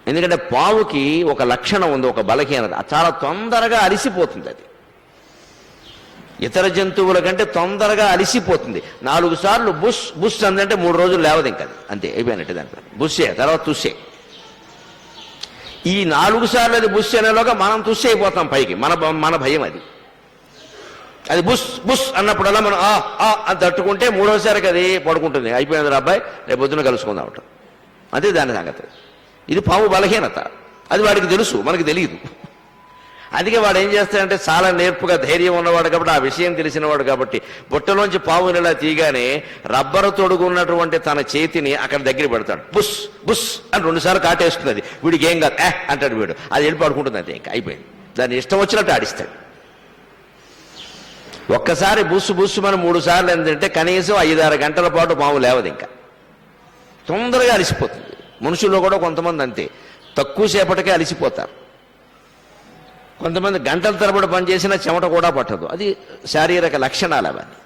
ఎందుకంటే పావుకి ఒక లక్షణం ఉంది, ఒక బలహీనత, చాలా తొందరగా అలిసిపోతుంది. అది ఇతర జంతువుల కంటే తొందరగా అలిసిపోతుంది. 4 సార్లు బుష్ బుష్ అందంటే 3 రోజులు లేవదు ఇంకా, అంతే అయిపోయినట్టు. దాంట్లో బుష్షే, తర్వాత తుస్సే. ఈ 4 సార్లు అది బుష్ అనేలోగా మనం తుస్సే అయిపోతాం పైకి. మన భయం అది. అది బుష్ బుష్ అన్నప్పుడల్లా మనం అని తట్టుకుంటే 3వసారికి అది పడుకుంటుంది. అయిపోయింది రా అబ్బాయి, రేపు పొద్దున కలుసుకుందాం అంటాం. అదే దాని సంగతి. ఇది పాము బలహీనత. అది వాడికి తెలుసు, మనకి తెలియదు. అందుకే వాడు ఏం చేస్తాడంటే చాలా నేర్పుగా ధైర్యం ఉన్నవాడు కాబట్టి, ఆ విషయం తెలిసినవాడు కాబట్టి, బుట్టలోంచి పావుని ఇలా తీయగానే రబ్బరు తొడుగున్నటువంటి తన చేతిని అక్కడ దగ్గర పెడతాడు. బుష్ బుష్ అని 2 సార్లు కాటేస్తుంది. అది వీడికి ఏం కాదు అంటాడు వీడు. అది వెళ్ళి పడుకుంటుంది. అంతే, ఇంకా అయిపోయింది. దాన్ని ఇష్టం వచ్చినట్టు ఆడిస్తాడు. ఒక్కసారి బుస్సు బుస్సు మనం 3 సార్లు ఏంటంటే కనీసం 5-6 గంటల పాటు పాము లేవదు. ఇంకా తొందరగా అలిసిపోతుంది. మనుషుల్లో కూడా కొంతమంది అంతే, తక్కువసేపటికే అలిసిపోతారు. కొంతమంది గంటల తరబడి పనిచేసినా చెమట కూడా పట్టదు. అది శారీరక లక్షణాలు అవన్నీ.